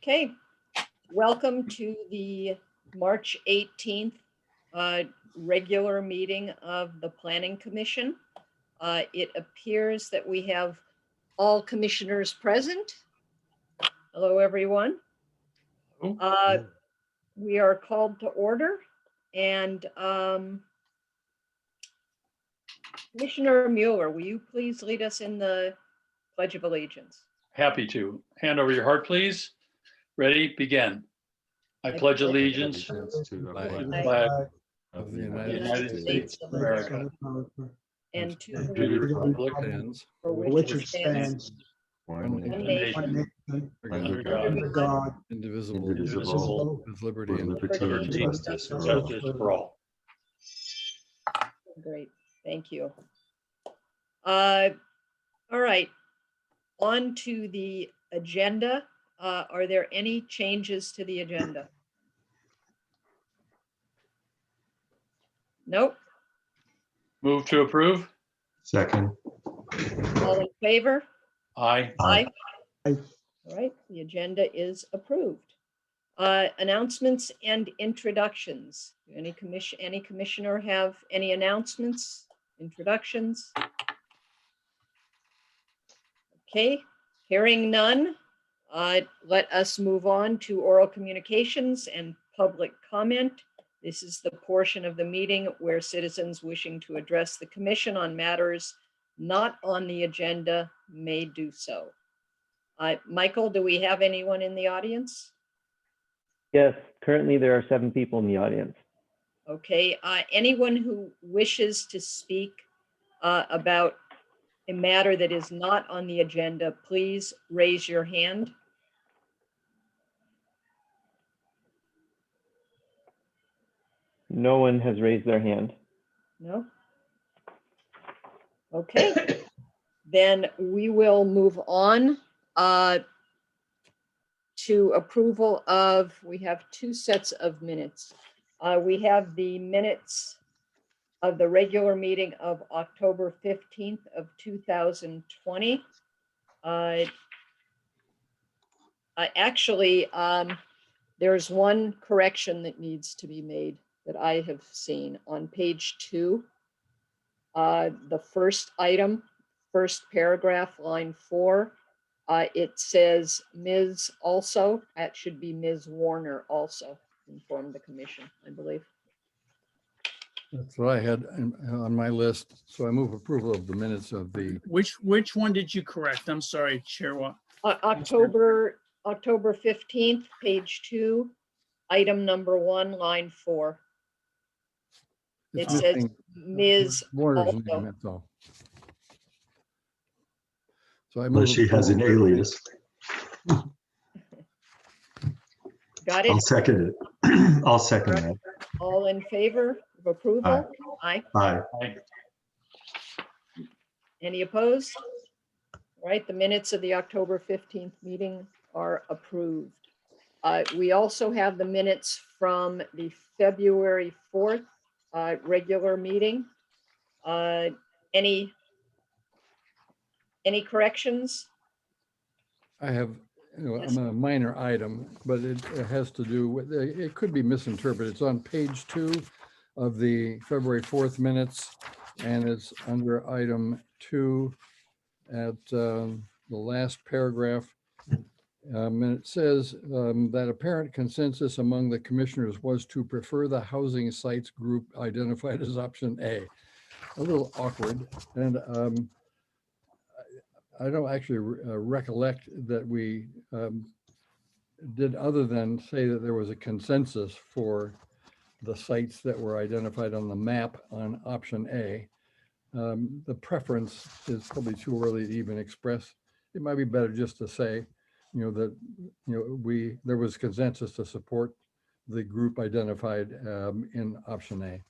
Okay, welcome to the March 18th regular meeting of the Planning Commission. It appears that we have all commissioners present. Hello, everyone. We are called to order, and Commissioner Mueller, will you please lead us in the Pledge of Allegiance? Happy to. Hand over your heart, please. Ready? Begin. I pledge allegiance to the flag of the United States of America and to and the to the republic republic for which it stands, one one nation, nation, under under God, God, indivisible, with liberty and liberty and justice justice for all. Great, thank you. All right, on to the agenda. Are there any changes to the agenda? Nope. Move to approve. Second. All in favor? Aye. Aye. All right, the agenda is approved. Announcements and introductions. Any commissioner have any announcements, introductions? Okay, hearing none, let us move on to oral communications and public comment. This is the portion of the meeting where citizens wishing to address the commission on matters not on the agenda may do so. Michael, do we have anyone in the audience? Yes, currently there are 7 people in the audience. Okay, anyone who wishes to speak about a matter that is not on the agenda, please raise your hand. No one has raised their hand. No? Okay, then we will move on to approval of, we have 2 sets of minutes. We have the minutes of the regular meeting of October 15th of 2020. Actually, there's one correction that needs to be made that I have seen on page 2. The first item, first paragraph, line 4, it says Ms. also, that should be Ms. Warner also informed the commission, I believe. That's what I had on my list. So I move approval of the minutes of the. Which one did you correct? I'm sorry, Chair. October 15th, page 2, item number 1, line 4. It says Ms. Warner's also. name, that's all. So I Well, move. she has an alias. Got it? I'll second it. I'll second that. All in favor of approval? Aye. Aye. Any opposed? All right, the minutes of the October 15th meeting are approved. We also have the minutes from the February 4th regular meeting. Any corrections? I have, I'm a minor item, but it has to do with, it could be misinterpreted. It's on page 2 of the February 4th minutes, and it's under item 2 at the last paragraph. And it says that apparent consensus among the commissioners was to prefer the housing sites group identified as option A. A little awkward, and I don't actually recollect that we did other than say that there was a consensus for the sites that were identified on the map on option A. The preference is probably too early to even express. It might be better just to say, that, there was consensus to support the group identified in option A.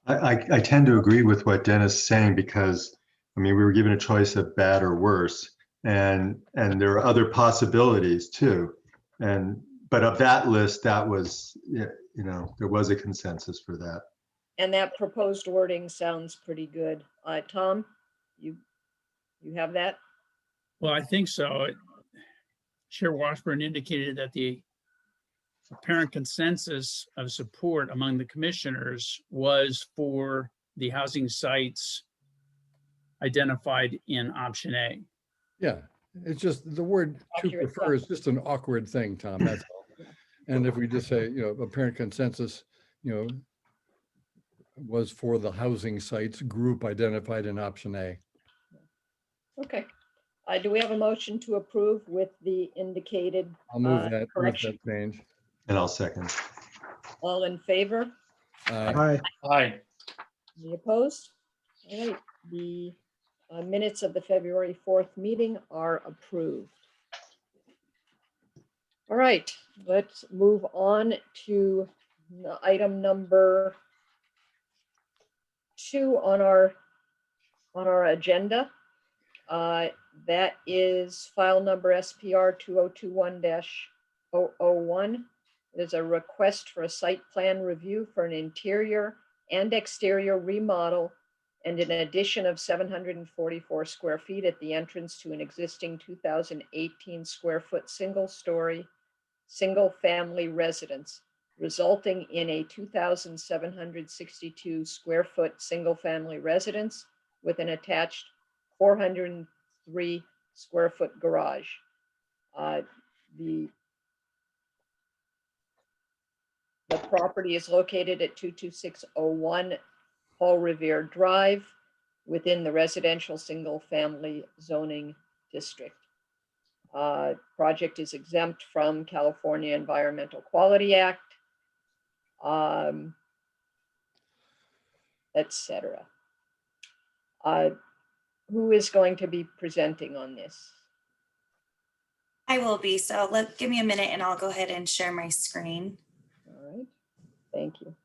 I tend to agree with what Dennis is saying because, we were given a choice of bad or worse, and there are other possibilities too. But of that list, that was, there was a consensus for that. And that proposed wording sounds pretty good. Tom, you have that? Well, I think so. Chair Washburn indicated that the apparent consensus of support among the commissioners was for the housing sites identified in option A. Yeah, it's just the word to Accurate, prefer is just an awkward thing, Tom, that's all. And if we just say, apparent consensus, was for the housing sites group identified in option A. Okay. Do we have a motion to approve with the indicated I'll move that with correction? that change. And I'll second. All in favor? Aye. Aye. Any opposed? All right, the minutes of the February 4th meeting are approved. All right, let's move on to item number 2 on our agenda. That is file number SPR-2021-001. There's a request for a site plan review for an interior and exterior remodel and an addition of 744 square feet at the entrance to an existing 2018 square foot single-story, single-family residence, resulting in a 2,762 square foot single-family residence with an attached 403 square foot garage. The property is located at 22601 Paul Revere Drive within the residential single-family zoning district. Project is exempt from California Environmental Quality Act, etc. Who is going to be presenting on this? I will be, so give me a minute and I'll go ahead and share my screen. All right, thank you.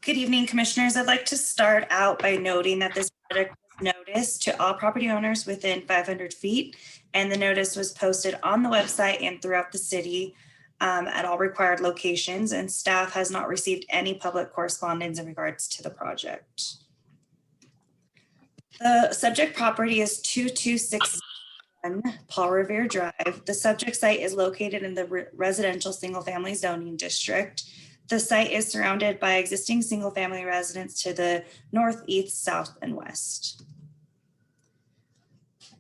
Good evening, commissioners. I'd like to start out by noting that this project was noticed to all property owners within 500 feet, and the notice was posted on the website and throughout the city at all required locations, and staff has not received any public correspondence in regards to the project. The subject property is 2261 Paul Revere Drive. The subject site is located in the residential single-family zoning district. The site is surrounded by existing single-family residents to the north, east, south, and west.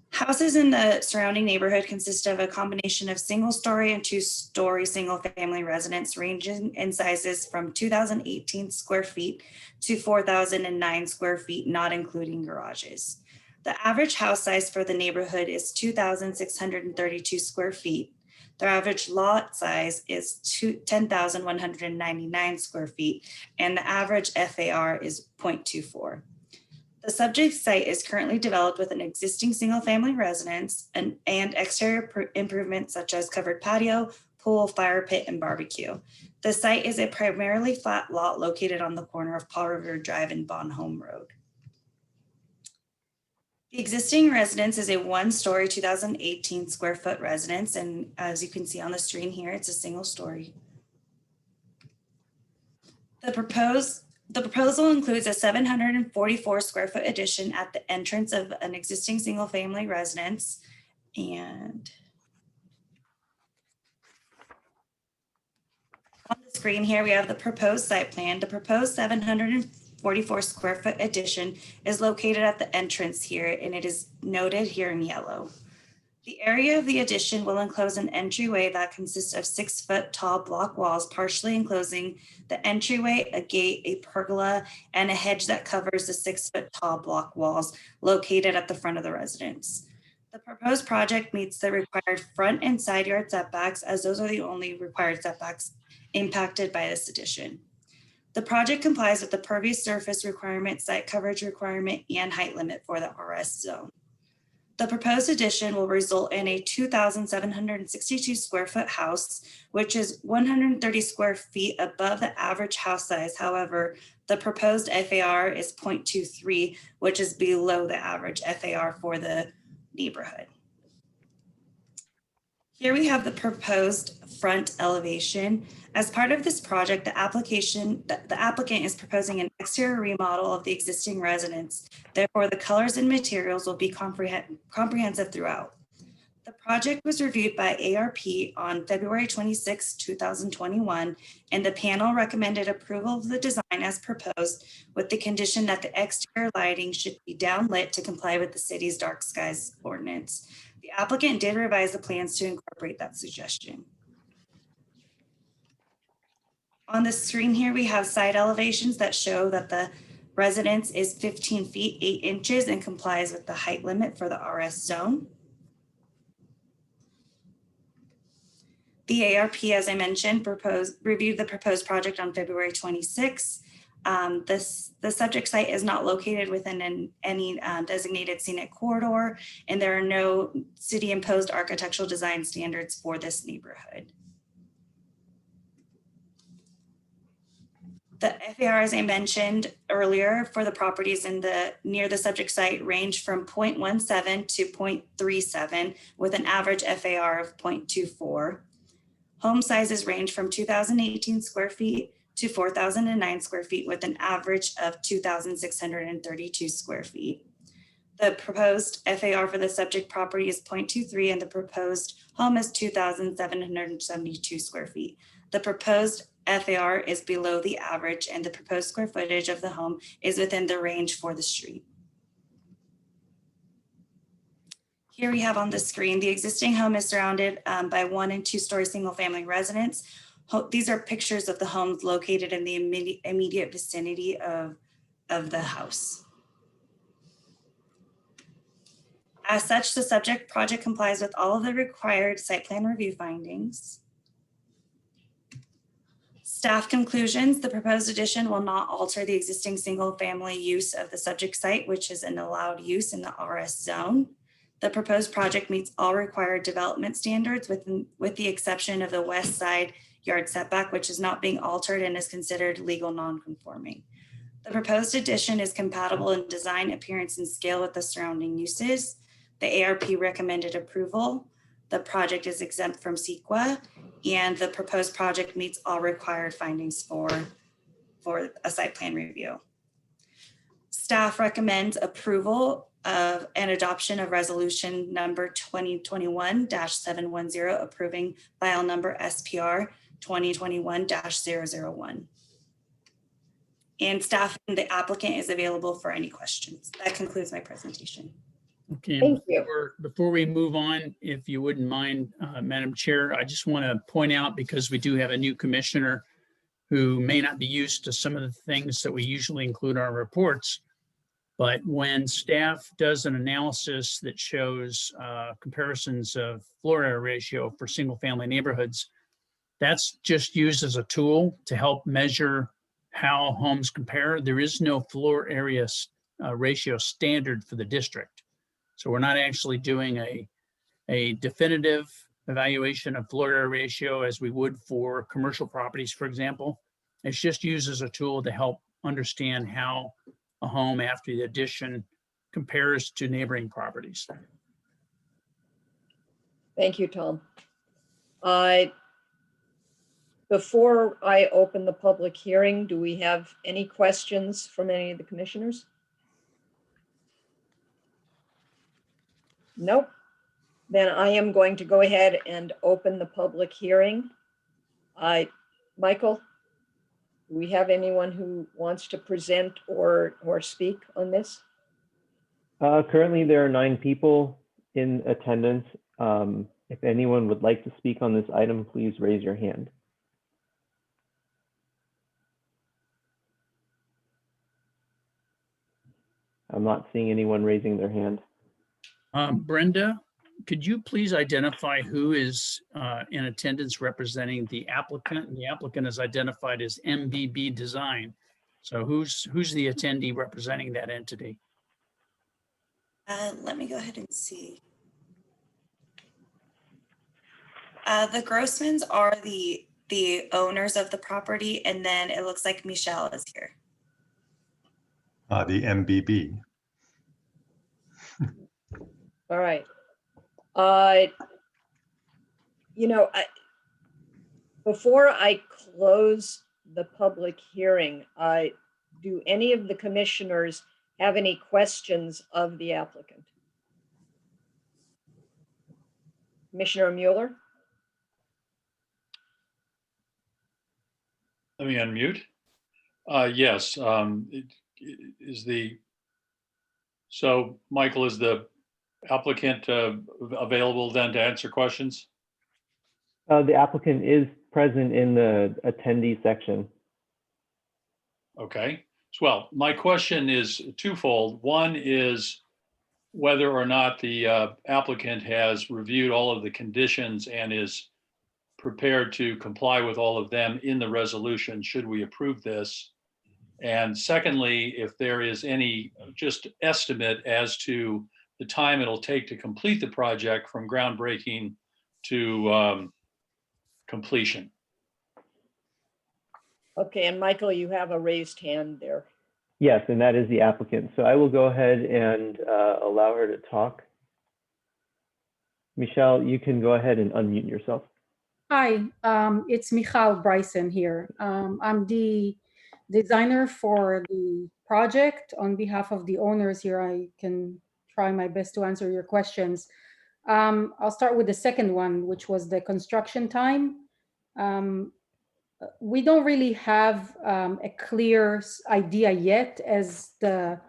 Houses in the surrounding neighborhood consist of a combination of single-story and two-story single-family residents ranging in sizes from 2,018 square feet to 4,009 square feet, not including garages. The average house size for the neighborhood is 2,632 square feet. Their average lot size is 10,199 square feet, and the average FAR is 0.24. The subject site is currently developed with an existing single-family residence and exterior improvements such as covered patio, pool, fire pit, and barbecue. The site is a primarily flat lot located on the corner of Paul Revere Drive and Bonhomme Road. The existing residence is a one-story, 2018 square foot residence, and as you can see on the screen here, it's a single story. The proposal includes a 744 square foot addition at the entrance of an existing single-family residence, and on the screen here, we have the proposed site plan. The proposed 744 square foot addition is located at the entrance here, and it is noted here in yellow. The area of the addition will enclose an entryway that consists of 6 foot tall block walls, partially enclosing the entryway, a gate, a pergola, and a hedge that covers the 6 foot tall block walls located at the front of the residence. The proposed project meets the required front and side yard setbacks, as those are the only required setbacks impacted by this addition. The project complies with the pervious surface requirement, site coverage requirement, and height limit for the RS zone. The proposed addition will result in a 2,762 square foot house, which is 130 square feet above the average house size. However, the proposed FAR is 0.23, which is below the average FAR for the neighborhood. Here we have the proposed front elevation. As part of this project, the applicant is proposing an exterior remodel of the existing residence. Therefore, the colors and materials will be comprehensive throughout. The project was reviewed by ARP on February 26, 2021, and the panel recommended approval of the design as proposed with the condition that the exterior lighting should be downlit to comply with the city's dark skies ordinance. The applicant did revise the plans to incorporate that suggestion. On the screen here, we have side elevations that show that the residence is 15 feet 8 inches and complies with the height limit for the RS zone. The ARP, as I mentioned, reviewed the proposed project on February 26. The subject site is not located within any designated scenic corridor, and there are no city-imposed architectural design standards for this neighborhood. The FAR, as I mentioned earlier, for the properties near the subject site range from 0.17 to 0.37 with an average FAR of 0.24. Home sizes range from 2,018 square feet to 4,009 square feet with an average of 2,632 square feet. The proposed FAR for the subject property is 0.23 and the proposed home is 2,772 square feet. The proposed FAR is below the average and the proposed square footage of the home is within the range for the street. Here we have on the screen, the existing home is surrounded by 1 and 2 story single family residence. These are pictures of the homes located in the immediate vicinity of the house. As such, the subject project complies with all of the required site plan review findings. Staff conclusions, the proposed addition will not alter the existing single family use of the subject site, which is an allowed use in the RS zone. The proposed project meets all required development standards with the exception of the west side yard setback, which is not being altered and is considered legal non-conforming. The proposed addition is compatible in design, appearance, and scale with the surrounding uses. The ARP recommended approval. The project is exempt from CEQA, and the proposed project meets all required findings for a site plan review. Staff recommends approval of an adoption of resolution number 2021-710 approving file number SPR-2021-001. And staff and the applicant is available for any questions. That concludes my presentation. Okay, Thank you. before we move on, if you wouldn't mind, Madam Chair, I just want to point out, because we do have a new commissioner who may not be used to some of the things that we usually include in our reports. But when staff does an analysis that shows comparisons of floor area ratio for single family neighborhoods, that's just used as a tool to help measure how homes compare. There is no floor area ratio standard for the district. So we're not actually doing a definitive evaluation of floor area ratio as we would for commercial properties, for example. It's just used as a tool to help understand how a home after the addition compares to neighboring properties. Thank you, Tom. Before I open the public hearing, do we have any questions from any of the commissioners? Nope. Then I am going to go ahead and open the public hearing. Michael, do we have anyone who wants to present or speak on this? Currently, there are 9 people in attendance. If anyone would like to speak on this item, please raise your hand. I'm not seeing anyone raising their hand. Brenda, could you please identify who is in attendance representing the applicant? And the applicant is identified as MBB Design. So who's the attendee representing that entity? Let me go ahead and see. The Grossmans are the owners of the property, and then it looks like Michelle is here. The MBB. All right. you know, before I close the public hearing, do any of the commissioners have any questions of the applicant? Commissioner Mueller? Let me unmute. Yes, so Michael, is the applicant available then to answer questions? The applicant is present in the attendee section. Okay, well, my question is twofold. One is whether or not the applicant has reviewed all of the conditions and is prepared to comply with all of them in the resolution, should we approve this? And secondly, if there is any just estimate as to the time it'll take to complete the project from groundbreaking to completion. Okay, and Michael, you have a raised hand there. Yes, and that is the applicant. So I will go ahead and allow her to talk. Michelle, you can go ahead and unmute yourself. Hi, it's Michal Bryson here. I'm the designer for the project. On behalf of the owners here, I can try my best to answer your questions. I'll start with the second one, which was the construction time. We don't really have a clear idea yet, as the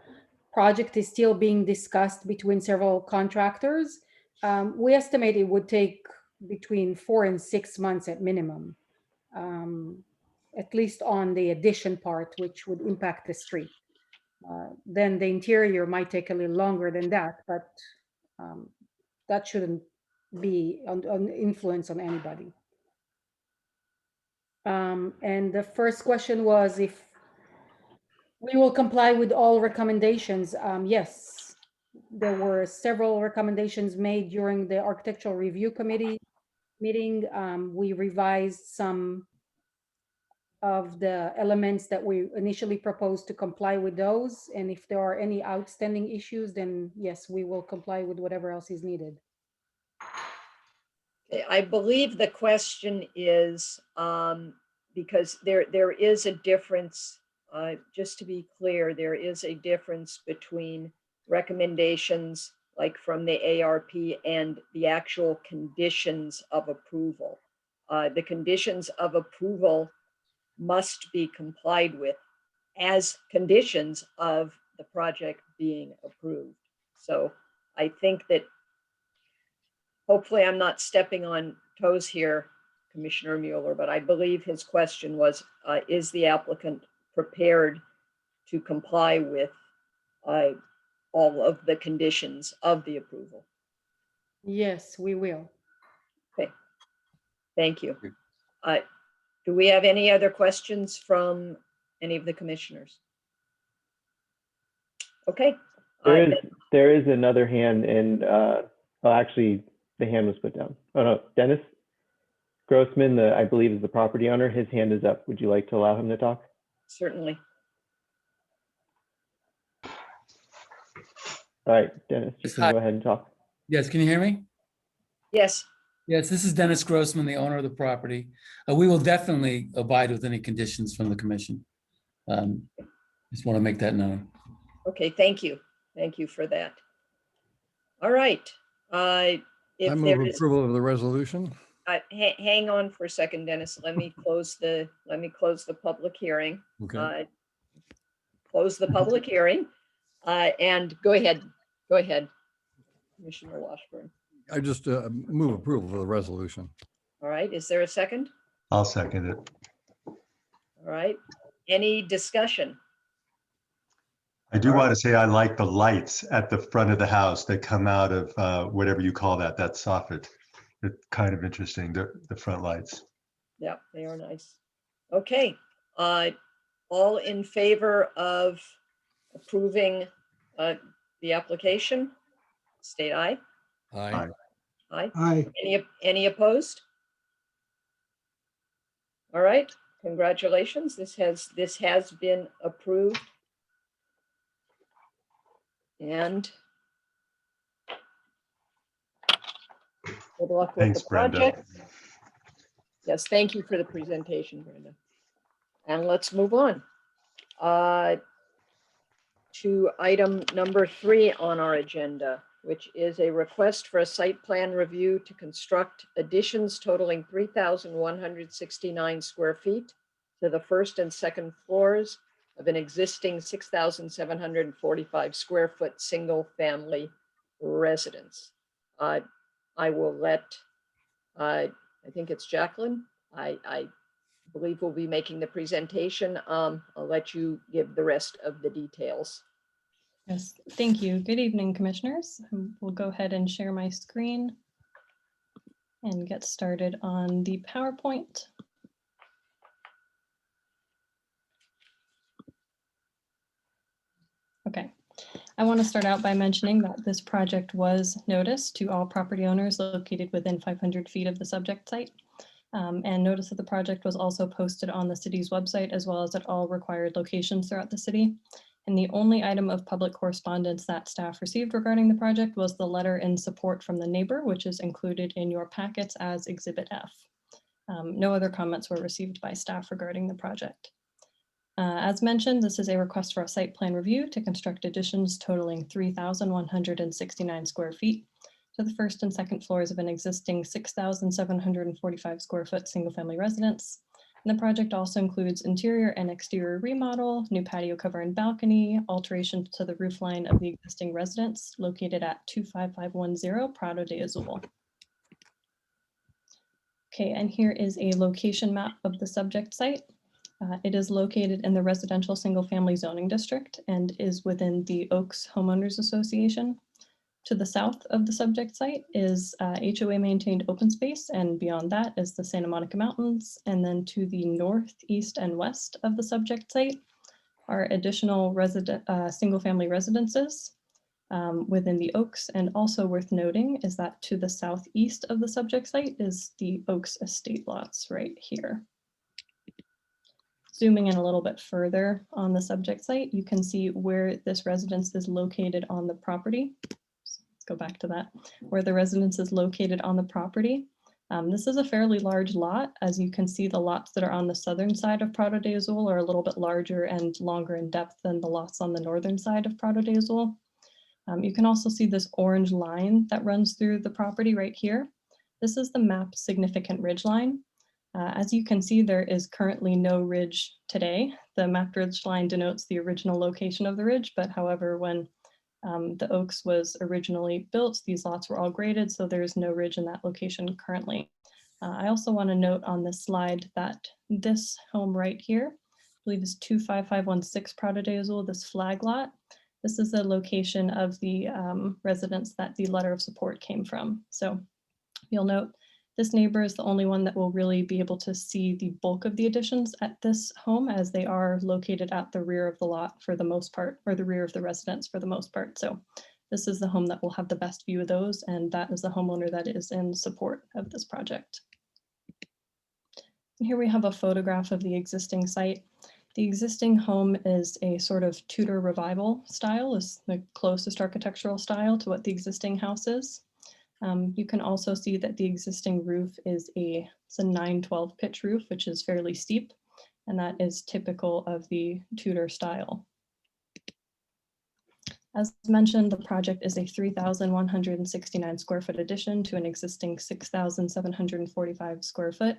project is still being discussed between several contractors. We estimate it would take between 4 and 6 months at minimum, at least on the addition part, which would impact the street. Then the interior might take a little longer than that, but that shouldn't be an influence on anybody. And the first question was if we will comply with all recommendations. Yes, there were several recommendations made during the Architectural Review Committee meeting. We revised some of the elements that we initially proposed to comply with those. And if there are any outstanding issues, then yes, we will comply with whatever else is needed. I believe the question is because there is a difference, just to be clear, there is a difference between recommendations like from the ARP and the actual conditions of approval. The conditions of approval must be complied with as conditions of the project being approved. So I think that hopefully I'm not stepping on toes here, Commissioner Mueller, but I believe his question was, is the applicant prepared to comply with all of the conditions of the approval? Yes, we will. Okay, thank you. Do we have any other questions from any of the commissioners? Okay. There is another hand, and oh, actually, the hand was put down. Oh no, Dennis Grossman, I believe is the property owner. His hand is up. Would you like to allow him to talk? Certainly. All right, Dennis, you can go ahead and talk. Yes, can you hear me? Yes. Yes, this is Dennis Grossman, the owner of the property. We will definitely abide with any conditions from the commission. Just want to make that known. Okay, thank you. Thank you for that. All right. I move approval of the resolution. Hang on for a second, Dennis. Let me close the public hearing. Okay. Close the public hearing. And go ahead, Commissioner Washburn. I just move approval of the resolution. All right, is there a second? I'll second it. All right, any discussion? I do want to say I like the lights at the front of the house that come out of whatever you call that soffit. It's kind of interesting, the front lights. Yeah, they are nice. Okay, all in favor of approving the application, state aye. Aye. Aye. Aye. Any opposed? All right, congratulations. This has been approved. And good luck with Thanks, the project. Brenda. Yes, thank you for the presentation, Brenda. And let's move on to item number 3 on our agenda, which is a request for a site plan review to construct additions totaling 3,169 square feet to the first and second floors of an existing 6,745 square foot single family residence. I will let, I think it's Jacqueline. I believe will be making the presentation. I'll let you give the rest of the details. Yes, thank you. Good evening, commissioners. We'll go ahead and share my screen and get started on the PowerPoint. Okay, I want to start out by mentioning that this project was noticed to all property owners located within 500 feet of the subject site. And notice of the project was also posted on the city's website as well as at all required locations throughout the city. And the only item of public correspondence that staff received regarding the project was the letter in support from the neighbor, which is included in your packets as Exhibit F. No other comments were received by staff regarding the project. As mentioned, this is a request for a site plan review to construct additions totaling 3,169 square feet to the first and second floors of an existing 6,745 square foot single family residence. And the project also includes interior and exterior remodel, new patio cover and balcony, alterations to the roof line of the existing residence located at 25510 Prado de Azul. Okay, and here is a location map of the subject site. It is located in the residential single family zoning district and is within the Oaks Homeowners Association. To the south of the subject site is HOA maintained open space, and beyond that is the Santa Monica Mountains. And then to the north, east, and west of the subject site are additional single family residences within the Oaks. And also worth noting is that to the southeast of the subject site is the Oaks estate lots right here. Zooming in a little bit further on the subject site, you can see where this residence is located on the property. Let's go back to that, where the residence is located on the property. This is a fairly large lot. As you can see, the lots that are on the southern side of Prado de Azul are a little bit larger and longer in depth than the lots on the northern side of Prado de Azul. You can also see this orange line that runs through the property right here. This is the mapped significant ridge line. As you can see, there is currently no ridge today. The mapped ridge line denotes the original location of the ridge, but however, when the Oaks was originally built, these lots were all graded, so there's no ridge in that location currently. I also want to note on this slide that this home right here, I believe is 25516 Prado de Azul, this flag lot. This is the location of the residence that the letter of support came from. So you'll note this neighbor is the only one that will really be able to see the bulk of the additions at this home, as they are located at the rear of the lot for the most part, or the rear of the residence for the most part. So this is the home that will have the best view of those, and that is the homeowner that is in support of this project. And here we have a photograph of the existing site. The existing home is a sort of Tudor revival style, is the closest architectural style to what the existing house is. You can also see that the existing roof is it's a 912 pitch roof, which is fairly steep, and that is typical of the Tudor style. As mentioned, the project is a 3,169 square foot addition to an existing 6,745 square foot,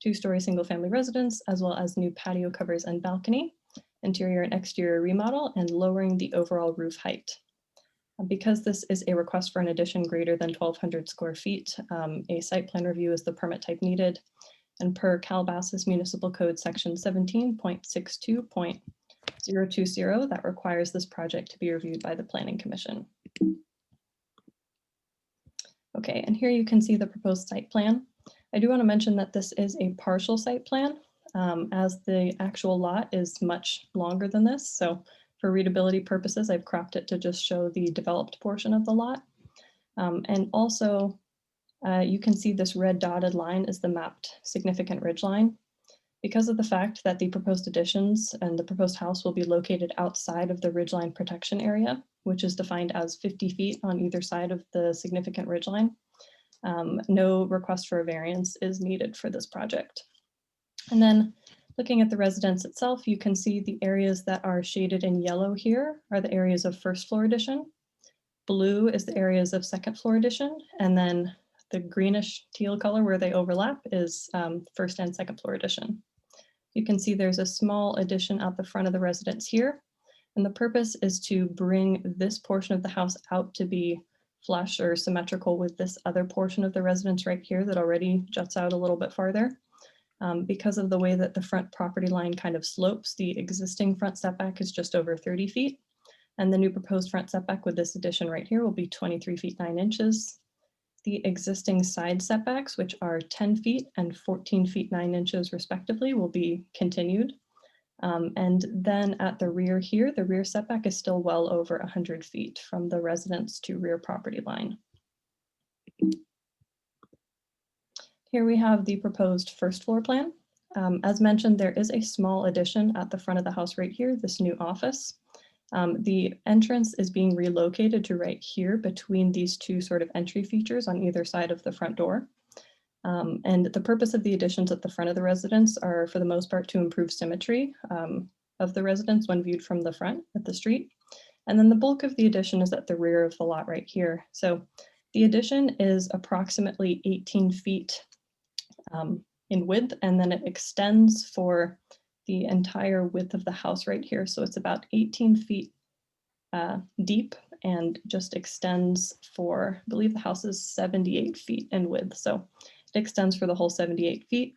two-story single family residence, as well as new patio covers and balcony, interior and exterior remodel, and lowering the overall roof height. Because this is a request for an addition greater than 1,200 square feet, a site plan review is the permit type needed. And per Calabasas Municipal Code Section 17.62.020, that requires this project to be reviewed by the Planning Commission. Okay, and here you can see the proposed site plan. I do want to mention that this is a partial site plan, as the actual lot is much longer than this. So for readability purposes, I've cropped it to just show the developed portion of the lot. And also, you can see this red dotted line is the mapped significant ridge line. Because of the fact that the proposed additions and the proposed house will be located outside of the ridgeline protection area, which is defined as 50 feet on either side of the significant ridgeline, No request for a variance is needed for this project. And then looking at the residence itself, you can see the areas that are shaded in yellow here are the areas of first floor addition. Blue is the areas of second floor addition, and then the greenish teal color where they overlap is first and second floor addition. You can see there's a small addition at the front of the residence here, and the purpose is to bring this portion of the house out to be flush or symmetrical with this other portion of the residence right here that already juts out a little bit farther. Because of the way that the front property line kind of slopes, the existing front setback is just over 30 feet. And the new proposed front setback with this addition right here will be 23 feet 9 inches. The existing side setbacks, which are 10 feet and 14 feet 9 inches respectively, will be continued. And then at the rear here, the rear setback is still well over 100 feet from the residence to rear property line. Here we have the proposed first floor plan. As mentioned, there is a small addition at the front of the house right here, this new office. The entrance is being relocated to right here between these two sort of entry features on either side of the front door. And the purpose of the additions at the front of the residence are for the most part to improve symmetry of the residence when viewed from the front at the street. And then the bulk of the addition is at the rear of the lot right here. So the addition is approximately 18 feet in width, and then it extends for the entire width of the house right here. So it's about 18 feet deep and just extends for, I believe the house is 78 feet in width. So it extends for the whole 78 feet.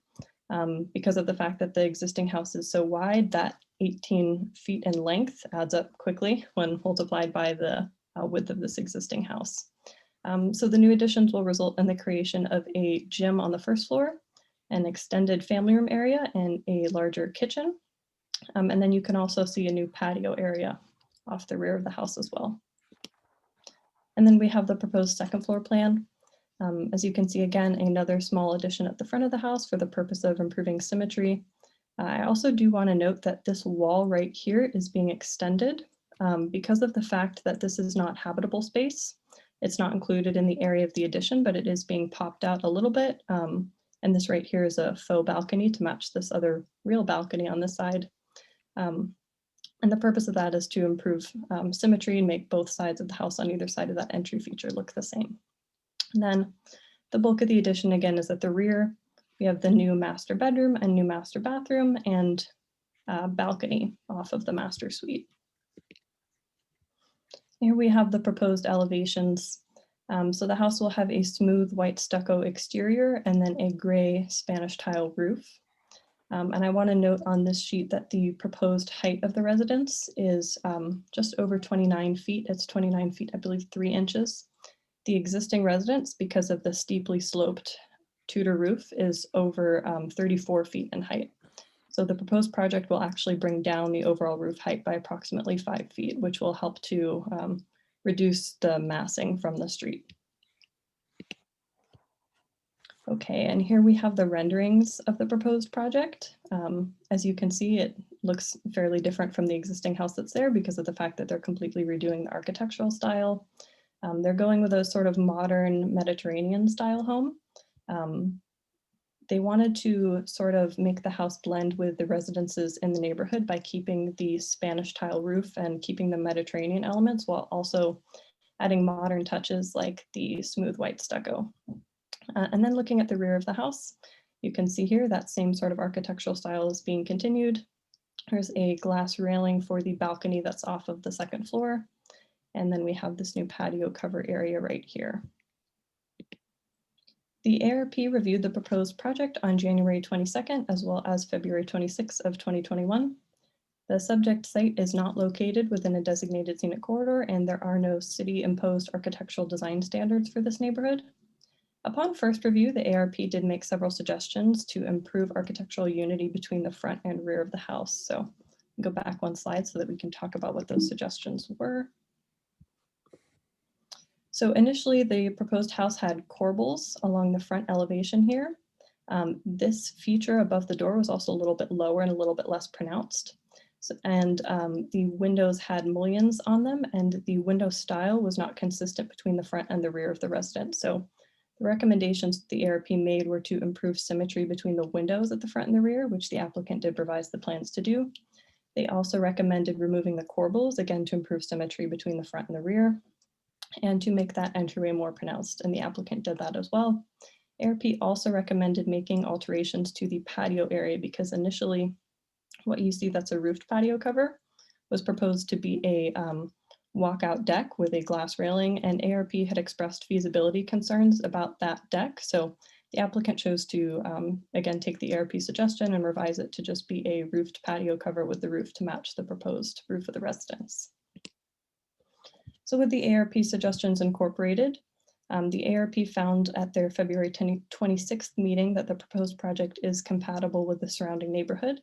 Because of the fact that the existing house is so wide, that 18 feet in length adds up quickly when multiplied by the width of this existing house. So the new additions will result in the creation of a gym on the first floor, an extended family room area, and a larger kitchen. And then you can also see a new patio area off the rear of the house as well. And then we have the proposed second floor plan. As you can see, again, another small addition at the front of the house for the purpose of improving symmetry. I also do want to note that this wall right here is being extended because of the fact that this is not habitable space. It's not included in the area of the addition, but it is being popped out a little bit. And this right here is a faux balcony to match this other real balcony on this side. And the purpose of that is to improve symmetry and make both sides of the house on either side of that entry feature look the same. And then the bulk of the addition again is at the rear. We have the new master bedroom and new master bathroom and balcony off of the master suite. Here we have the proposed elevations. So the house will have a smooth white stucco exterior and then a gray Spanish tile roof. And I want to note on this sheet that the proposed height of the residence is just over 29 feet. It's 29 feet, I believe, 3 inches. The existing residence, because of the steeply sloped Tudor roof, is over 34 feet in height. So the proposed project will actually bring down the overall roof height by approximately 5 feet, which will help to reduce the massing from the street. Okay, and here we have the renderings of the proposed project. As you can see, it looks fairly different from the existing house that's there because of the fact that they're completely redoing the architectural style. They're going with a sort of modern Mediterranean style home. They wanted to sort of make the house blend with the residences in the neighborhood by keeping the Spanish tile roof and keeping the Mediterranean elements while also adding modern touches like the smooth white stucco. And then looking at the rear of the house, you can see here that same sort of architectural style is being continued. There's a glass railing for the balcony that's off of the second floor. And then we have this new patio cover area right here. The ARP reviewed the proposed project on January 22nd, as well as February 26th of 2021. The subject site is not located within a designated scenic corridor, and there are no city-imposed architectural design standards for this neighborhood. Upon first review, the ARP did make several suggestions to improve architectural unity between the front and rear of the house. So go back one slide so that we can talk about what those suggestions were. So initially, the proposed house had corbels along the front elevation here. This feature above the door was also a little bit lower and a little bit less pronounced. So, and the windows had mullions on them, and the window style was not consistent between the front and the rear of the residence. So The recommendations the ARP made were to improve symmetry between the windows at the front and the rear, which the applicant did revise the plans to do. They also recommended removing the corbels, again, to improve symmetry between the front and the rear, and to make that entryway more pronounced, and the applicant did that as well. ARP also recommended making alterations to the patio area because initially what you see that's a roofed patio cover was proposed to be a walkout deck with a glass railing, and ARP had expressed feasibility concerns about that deck. So the applicant chose to, again, take the ARP suggestion and revise it to just be a roofed patio cover with the roof to match the proposed roof of the residence. So with the ARP suggestions incorporated, the ARP found at their February 26th meeting that the proposed project is compatible with the surrounding neighborhood,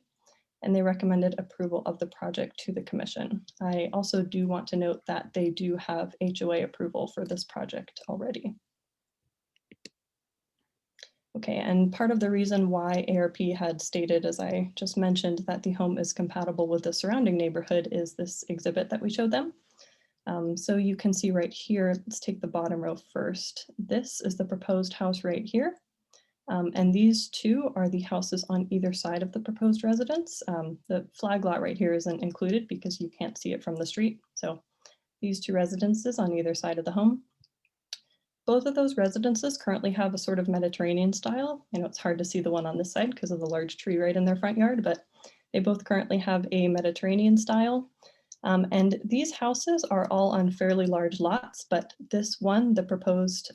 and they recommended approval of the project to the commission. I also do want to note that they do have HOA approval for this project already. Okay, and part of the reason why ARP had stated, as I just mentioned, that the home is compatible with the surrounding neighborhood is this exhibit that we showed them. So you can see right here, let's take the bottom row first. This is the proposed house right here. And these two are the houses on either side of the proposed residence. The flag lot right here isn't included because you can't see it from the street. So these two residences on either side of the home. Both of those residences currently have a sort of Mediterranean style. I know it's hard to see the one on this side because of the large tree right in their front yard, but they both currently have a Mediterranean style. And these houses are all on fairly large lots, but this one, the proposed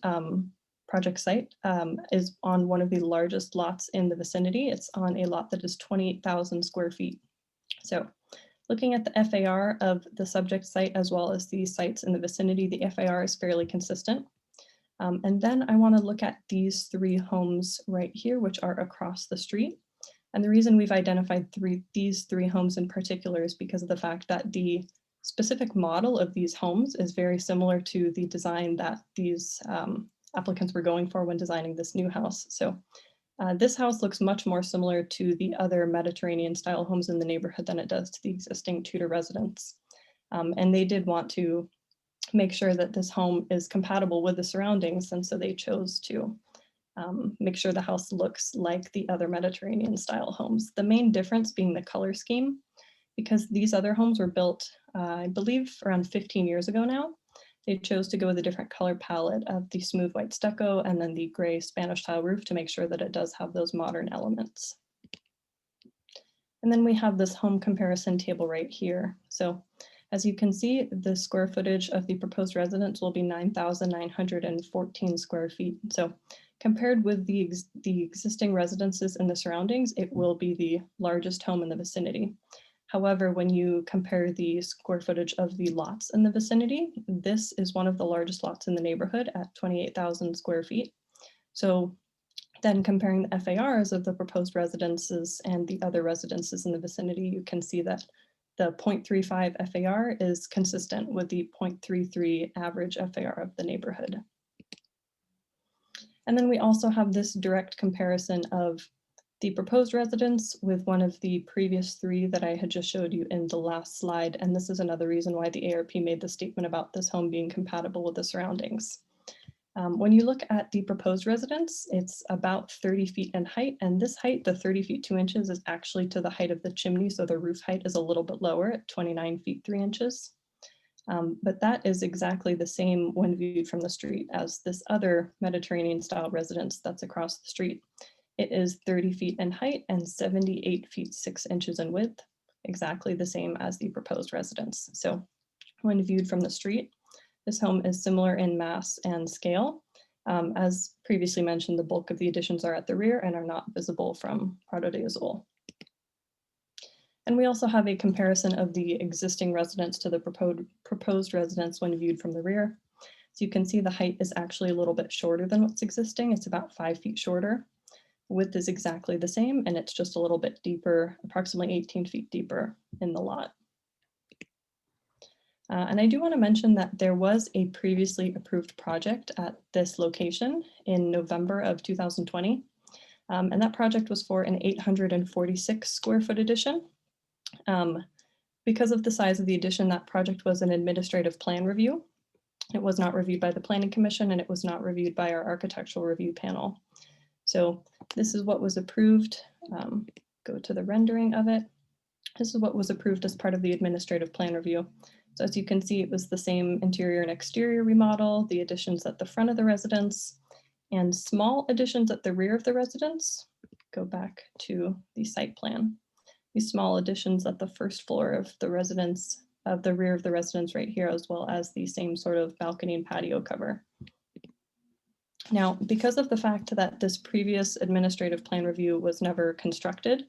project site, is on one of the largest lots in the vicinity. It's on a lot that is 28,000 square feet. So looking at the FAR of the subject site as well as the sites in the vicinity, the FAR is fairly consistent. And then I want to look at these three homes right here, which are across the street. And the reason we've identified these three homes in particular is because of the fact that the specific model of these homes is very similar to the design that these applicants were going for when designing this new house. So this house looks much more similar to the other Mediterranean style homes in the neighborhood than it does to the existing Tudor residence. And they did want to make sure that this home is compatible with the surroundings, and so they chose to make sure the house looks like the other Mediterranean style homes. The main difference being the color scheme, because these other homes were built, I believe, around 15 years ago now. They chose to go with a different color palette of the smooth white stucco and then the gray Spanish tile roof to make sure that it does have those modern elements. And then we have this home comparison table right here. So as you can see, the square footage of the proposed residence will be 9,914 square feet. So compared with the existing residences in the surroundings, it will be the largest home in the vicinity. However, when you compare the square footage of the lots in the vicinity, this is one of the largest lots in the neighborhood at 28,000 square feet. So then comparing the FARs of the proposed residences and the other residences in the vicinity, you can see that the 0.35 FAR is consistent with the 0.33 average FAR of the neighborhood. And then we also have this direct comparison of the proposed residence with one of the previous three that I had just showed you in the last slide. And this is another reason why the ARP made the statement about this home being compatible with the surroundings. When you look at the proposed residence, it's about 30 feet in height, and this height, the 30 feet 2 inches, is actually to the height of the chimney, so the roof height is a little bit lower at 29 feet 3 inches. But that is exactly the same when viewed from the street as this other Mediterranean style residence that's across the street. It is 30 feet in height and 78 feet 6 inches in width, exactly the same as the proposed residence. So when viewed from the street, this home is similar in mass and scale. As previously mentioned, the bulk of the additions are at the rear and are not visible from Prado de Azul. And we also have a comparison of the existing residence to the proposed residence when viewed from the rear. So you can see the height is actually a little bit shorter than what's existing. It's about 5 feet shorter. Width is exactly the same, and it's just a little bit deeper, approximately 18 feet deeper in the lot. And I do want to mention that there was a previously approved project at this location in November of 2020. And that project was for an 846 square foot addition. Because of the size of the addition, that project was an administrative plan review. It was not reviewed by the Planning Commission, and it was not reviewed by our architectural review panel. So this is what was approved. Go to the rendering of it. This is what was approved as part of the administrative plan review. So as you can see, it was the same interior and exterior remodel, the additions at the front of the residence, and small additions at the rear of the residence. Go back to the site plan. These small additions at the first floor of the residence, of the rear of the residence right here, as well as the same sort of balcony and patio cover. Now, because of the fact that this previous administrative plan review was never constructed,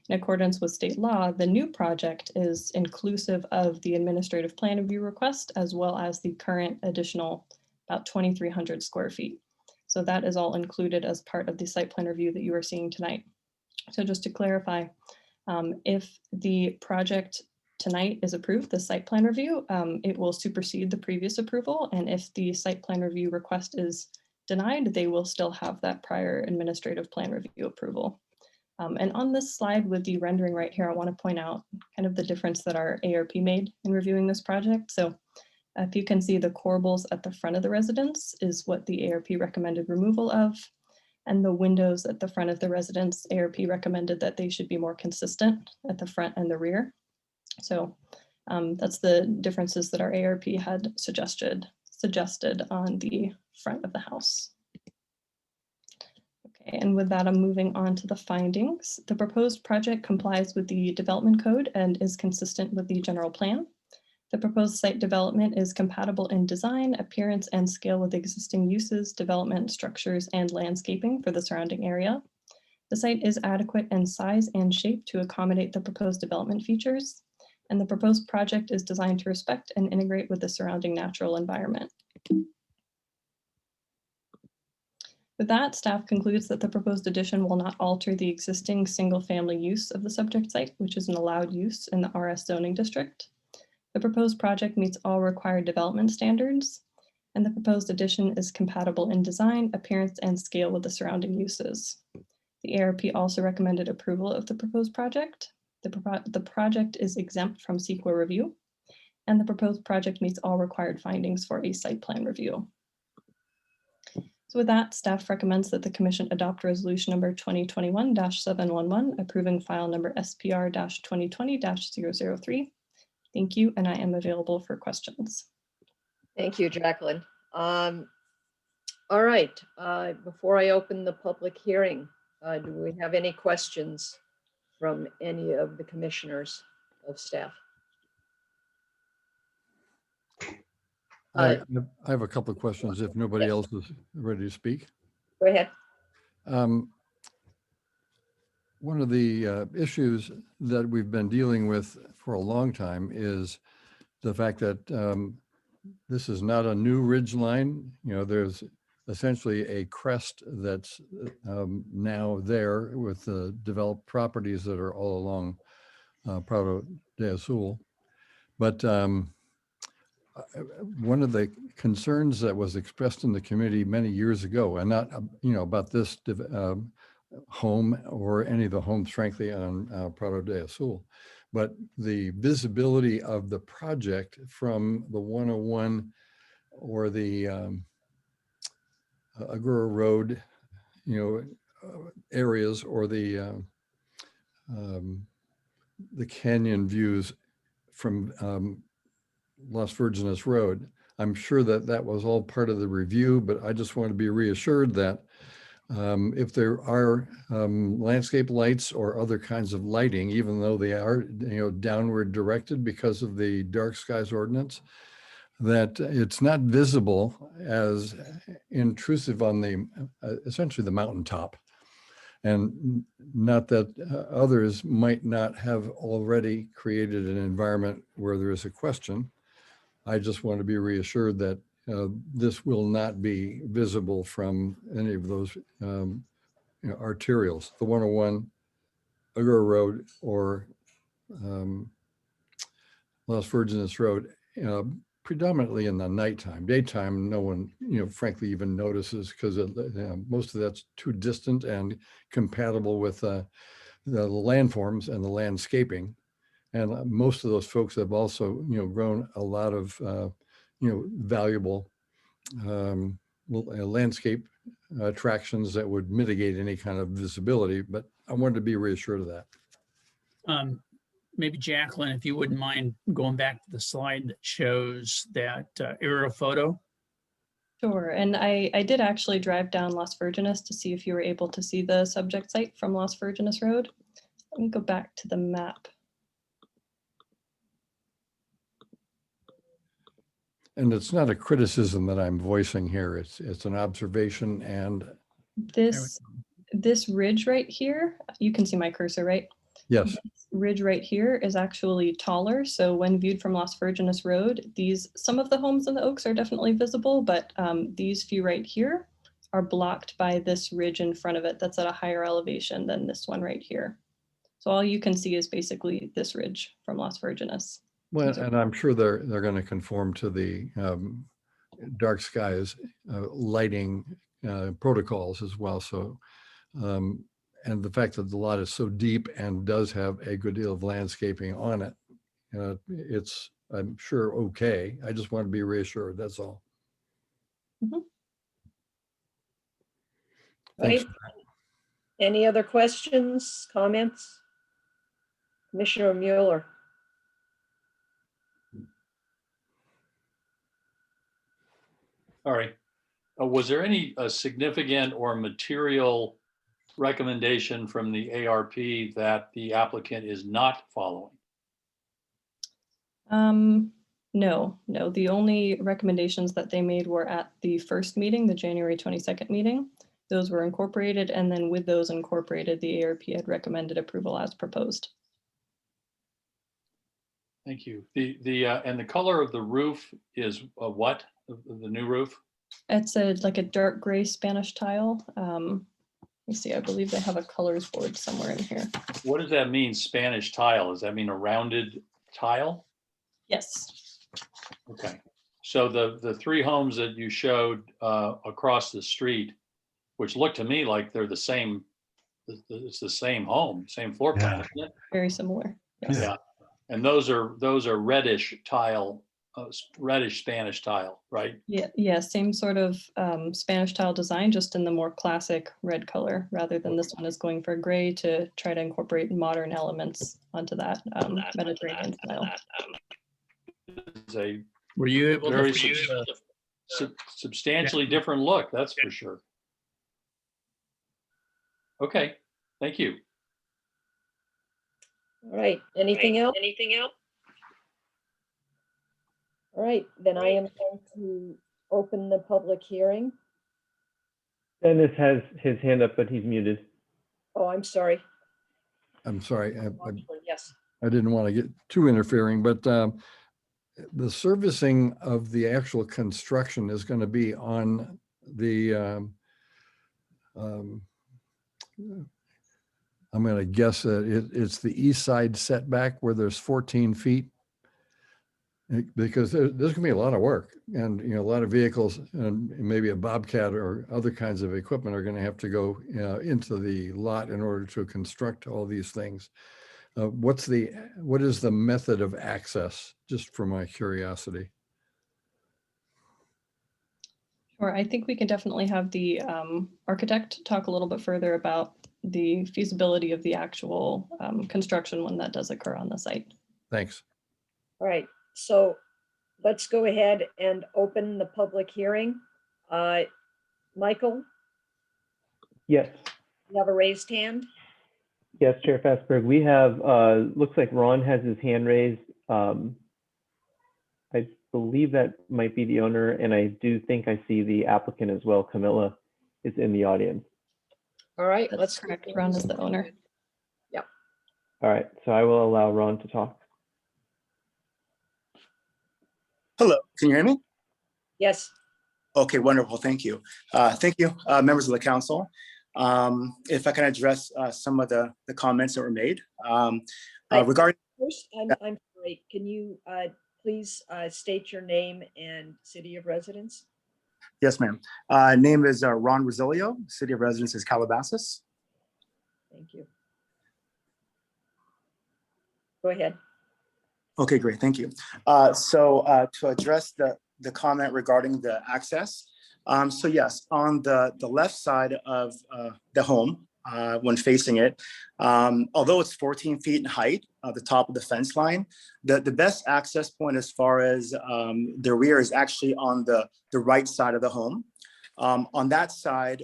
in accordance with state law, the new project is inclusive of the administrative plan review request, as well as the current additional about 2,300 square feet. So that is all included as part of the site plan review that you are seeing tonight. So just to clarify, if the project tonight is approved, the site plan review, it will supersede the previous approval. And if the site plan review request is denied, they will still have that prior administrative plan review approval. And on this slide with the rendering right here, I want to point out kind of the difference that our ARP made in reviewing this project. So if you can see, the corbels at the front of the residence is what the ARP recommended removal of. And the windows at the front of the residence, ARP recommended that they should be more consistent at the front and the rear. So that's the differences that our ARP had suggested on the front of the house. Okay, and with that, I'm moving on to the findings. The proposed project complies with the development code and is consistent with the general plan. The proposed site development is compatible in design, appearance, and scale with existing uses, development structures, and landscaping for the surrounding area. The site is adequate in size and shape to accommodate the proposed development features, and the proposed project is designed to respect and integrate with the surrounding natural environment. With that, staff concludes that the proposed addition will not alter the existing single-family use of the subject site, which is an allowed use in the RS zoning district. The proposed project meets all required development standards, and the proposed addition is compatible in design, appearance, and scale with the surrounding uses. The ARP also recommended approval of the proposed project. The project is exempt from CEQA review, and the proposed project meets all required findings for a site plan review. So with that, staff recommends that the commission adopt resolution number 2021-711, approving file number SPR-2020-003. Thank you, and I am available for questions. Thank you, Jacqueline. All right, before I open the public hearing, do we have any questions from any of the commissioners of staff? I have a couple of questions if nobody else is ready to speak. Go ahead. One of the issues that we've been dealing with for a long time is the fact that this is not a new ridge line. You know, there's essentially a crest that's now there with the developed properties that are all along Prado de Azul. But one of the concerns that was expressed in the committee many years ago, and not, you know, about this home or any of the homes, frankly, on Prado de Azul, but the visibility of the project from the 101 or the Agora Road, you know, areas, or the canyon views from Las Virgenes Road. I'm sure that that was all part of the review, but I just want to be reassured that if there are landscape lights or other kinds of lighting, even though they are, you know, downward directed because of the dark skies ordinance, that it's not visible as intrusive on the essentially the mountaintop. And not that others might not have already created an environment where there is a question. I just want to be reassured that this will not be visible from any of those you know, arterials, the 101, Agora Road, or Las Virgenes Road, predominantly in the nighttime. Daytime, no one, you know, frankly, even notices because most of that's too distant and compatible with the landforms and the landscaping. And most of those folks have also, you know, grown a lot of, you know, valuable landscape attractions that would mitigate any kind of visibility, but I wanted to be reassured of that. Maybe Jacqueline, if you wouldn't mind going back to the slide that shows that aerial photo. Sure, and I did actually drive down Las Virgenes to see if you were able to see the subject site from Las Virgenes Road. Let me go back to the map. And it's not a criticism that I'm voicing here. It's an observation, and This ridge right here, you can see my cursor, right? yes, This ridge right here is actually taller. So when viewed from Las Virgenes Road, some of the homes in the Oaks are definitely visible, but these few right here are blocked by this ridge in front of it that's at a higher elevation than this one right here. So all you can see is basically this ridge from Las Virgenes. well, and I'm sure they're going to conform to the dark skies lighting protocols as well. So, and the fact that the lot is so deep and does have a good deal of landscaping on it, it's, I'm sure, okay. I just want to be reassured, that's all. Mhm. Thanks. Right. Any other questions, comments? Commissioner Mueller. All right. Was there any significant or material recommendation from the ARP that the applicant is not following? No. The only recommendations that they made were at the first meeting, the January 22nd meeting. Those were incorporated, and then with those incorporated, the ARP had recommended approval as proposed. Thank you. And the color of the roof is what? The new roof? It's like a dark gray Spanish tile. Let me see, I believe they have a colors board somewhere in here. What does that mean, Spanish tile? Does that mean a rounded tile? Yes. Okay. So the three homes that you showed across the street, which look to me like they're the same, it's the same home, same floor plan, isn't it? Very similar. Yes. Yeah. And those are reddish tile, reddish Spanish tile, right? Yeah, same sort of Spanish tile design, just in the more classic red color, rather than this one is going for gray to try to incorporate modern elements onto that Mediterranean style. It's a Were you able very to? substantially different look, that's for sure. Okay, thank you. All right, anything else? All right, then I am going to open the public hearing. Dennis has his hand up, but he's muted. Oh, I'm sorry. I'm sorry, Yes. I didn't want to get too interfering, but the servicing of the actual construction is going to be on the, I'm going to guess that it's the east side setback where there's 14 feet. Because there's going to be a lot of work, and a lot of vehicles and maybe a Bobcat or other kinds of equipment are going to have to go into the lot in order to construct all these things. What is the method of access, just for my curiosity? Sure, I think we can definitely have the architect talk a little bit further about the feasibility of the actual construction when that does occur on the site. Thanks. All right, so let's go ahead and open the public hearing. Michael, Yes. you have a raised hand? Yes, Chair Fastberg. We have, looks like Ron has his hand raised. I believe that might be the owner, and I do think I see the applicant as well. Camilla is in the audience. All right, That's let's correct. Ron is the owner. Yep. All right, so I will allow Ron to talk. Hello, can you hear me? Yes. Okay, wonderful, thank you. Thank you, members of the council. If I can address some of the comments that were made. Regarding. First, I'm sorry, can you please state your name and city of residence? Yes, ma'am. Name is Ron Rosilio, city of residence is Calabasas. Thank you. Go ahead. Okay, great, thank you. So to address the comment regarding the access. So yes, on the left side of the home, when facing it, although it's 14 feet in height, the top of the fence line, the best access point as far as the rear is actually on the right side of the home. On that side,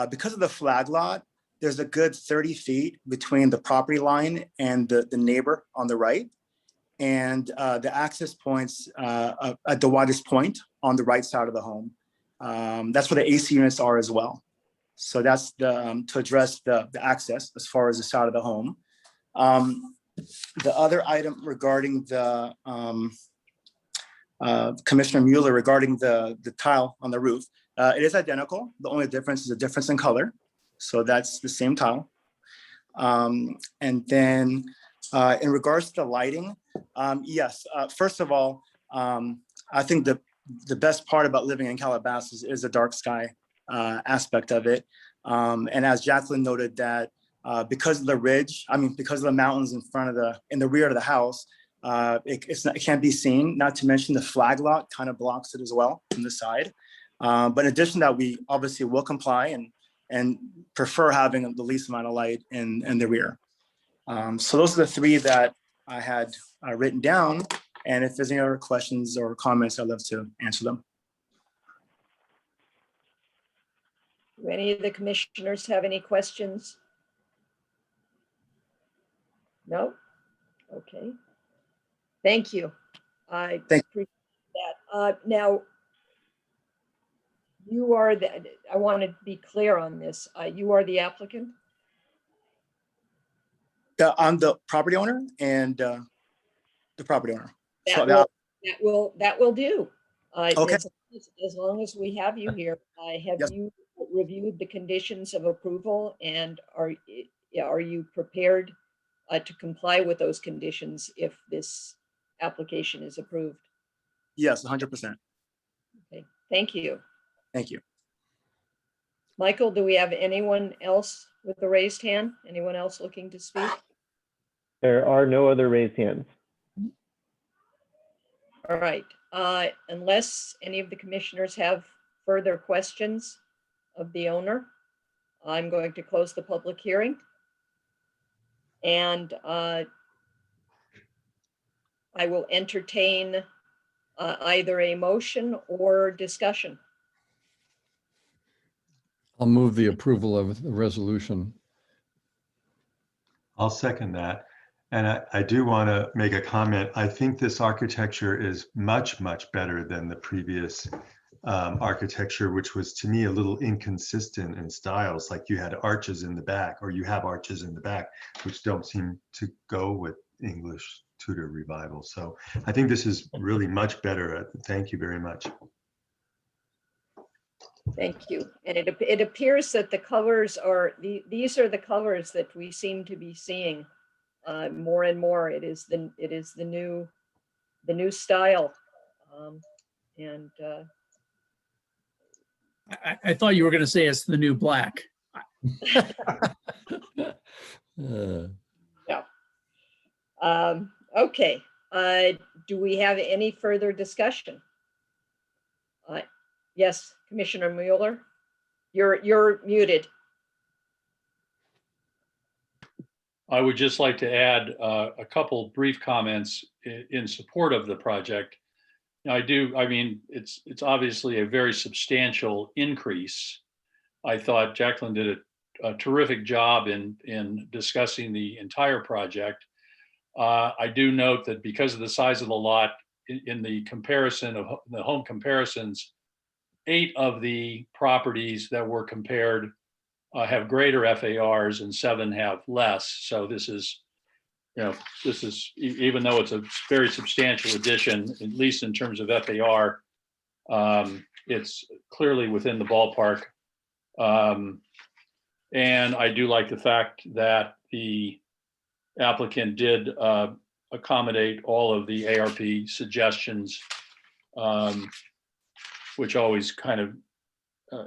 because of the flag lot, there's a good 30 feet between the property line and the neighbor on the right. And the access points at the widest point on the right side of the home. That's where the AC units are as well. So that's to address the access as far as the side of the home. The other item regarding the Commissioner Mueller regarding the tile on the roof, it is identical. The only difference is a difference in color. So that's the same tile. And then in regards to the lighting, yes, first of all, I think the best part about living in Calabasas is the dark sky aspect of it. And as Jacqueline noted that because of the ridge, because of the mountains in the rear of the house, it can't be seen, not to mention the flag lot kind of blocks it as well from the side. But in addition to that, we obviously will comply and prefer having the least amount of light in the rear. So those are the three that I had written down. And if there's any other questions or comments, I'd love to answer them. Do any of the commissioners have any questions? No? Okay. Thank you. I Thank appreciate that. Now, you are I want to be clear on this. You are the applicant? I'm the property owner and the property owner. So That will do. Okay. As long as we have you here, have Yes. you reviewed the conditions of approval, and are you prepared to comply with those conditions if this application is approved? Yes, 100%. Okay, thank you. Thank you. Michael, do we have anyone else with a raised hand? Anyone else looking to speak? There are no other raised hands. All right, unless any of the commissioners have further questions of the owner, I'm going to close the public hearing. And I will entertain either a motion or discussion. I'll move the approval of the resolution. I'll second that. And I do want to make a comment. I think this architecture is much, much better than the previous architecture, which was to me a little inconsistent in styles. Like you had arches in the back, or you have arches in the back, which don't seem to go with English Tudor revival. So I think this is really much better. Thank you very much. Thank you. And it appears that the colors are, these are the colors that we seem to be seeing more and more. It is the new style. I thought you were going to say it's the new black. Okay. Do we have any further discussion? Yes, Commissioner Mueller, you're muted. I would just like to add a couple brief comments in support of the project. It's obviously a very substantial increase. I thought Jacqueline did a terrific job in discussing the entire project. I do note that because of the size of the lot, in the comparison of the home comparisons, 8 of the properties that were compared have greater FARs and 7 have less. So this is, even though it's a very substantial addition, at least in terms of FAR, it's clearly within the ballpark. And I do like the fact that the applicant did accommodate all of the ARP suggestions, which always kind of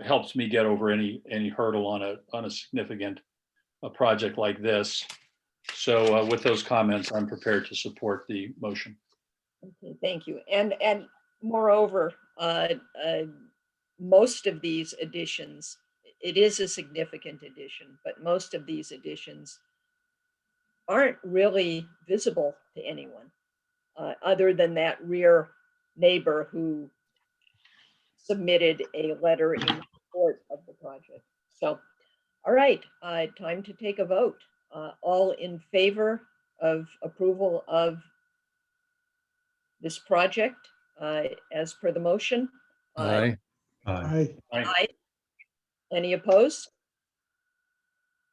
helps me get over any hurdle on a significant project like this. So with those comments, I'm prepared to support the motion. Okay, thank you. And Moreover, most of these additions, it is a significant addition, but most of these additions aren't really visible to anyone, other than that rear neighbor who submitted a letter in support of the project. So, all right, time to take a vote. All in favor of approval of this project as per the motion? Aye. Aye. Any opposed?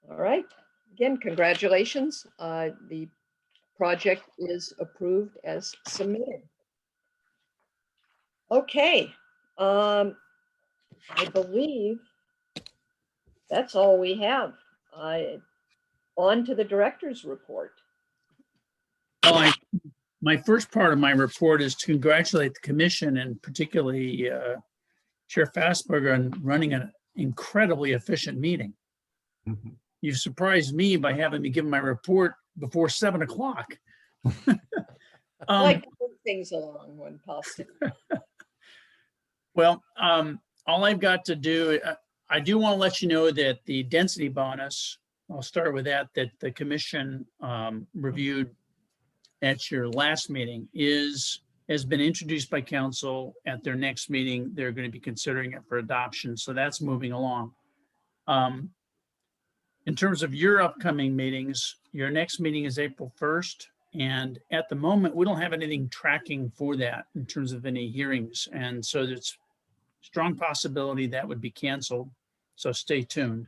All right, again, congratulations. The project is approved as submitted. Okay, I believe that's all we have. On to the director's report. Well, my first part of my report is to congratulate the commission and particularly Chair Fassberger on running an incredibly efficient meeting. Mhm. You surprised me by having me give my report before 7 o'clock. I like to move things along when possible. Well, all I've got to do, I do want to let you know that the density bonus, I'll start with that the commission reviewed at your last meeting has been introduced by council. At their next meeting, they're going to be considering it for adoption. So that's moving along. In terms of your upcoming meetings, your next meeting is April 1st. And at the moment, we don't have anything tracking for that in terms of any hearings. And so there's strong possibility that would be canceled. So stay tuned.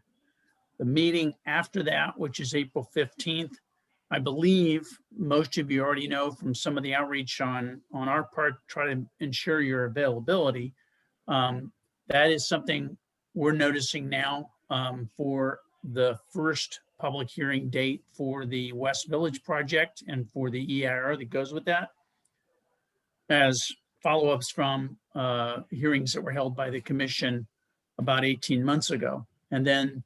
The meeting after that, which is April 15th, I believe most of you already know from some of the outreach on our part, try to ensure your availability. That is something we're noticing now for the first public hearing date for the West Village project and for the EIR that goes with that, as follow-ups from hearings that were held by the commission about 18 months ago. And then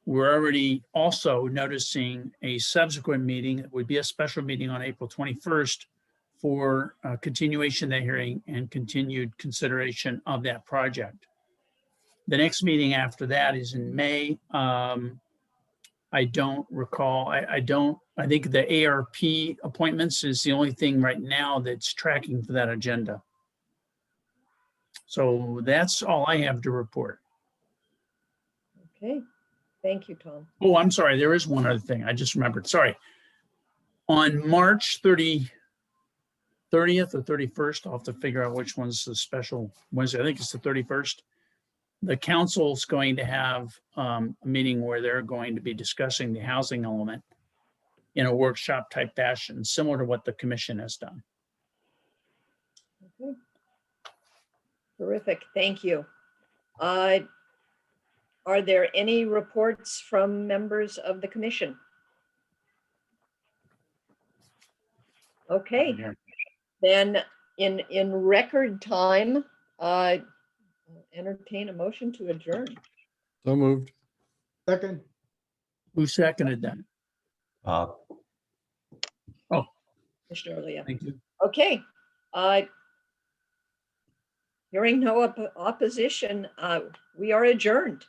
we're already also noticing a subsequent meeting. It would be a special meeting on April 21st for continuation of the hearing and continued consideration of that project. The next meeting after that is in May. I don't recall. I think the ARP appointments is the only thing right now that's tracking for that agenda. So that's all I have to report. Okay, thank you, Tom. Oh, I'm sorry. There is one other thing. I just remembered. Sorry. On March 30th or 31st, I'll have to figure out which one's the special Wednesday. I think it's the 31st. The council's going to have a meeting where they're going to be discussing the housing element in a workshop type fashion, similar to what the commission has done. Okay. Terrific, thank you. Are there any reports from members of the commission? Okay, then in record time, entertain a motion to adjourn. So moved. Second. Who seconded that? Commissioner Leah. Thank you. Okay. Hearing no opposition, we are adjourned.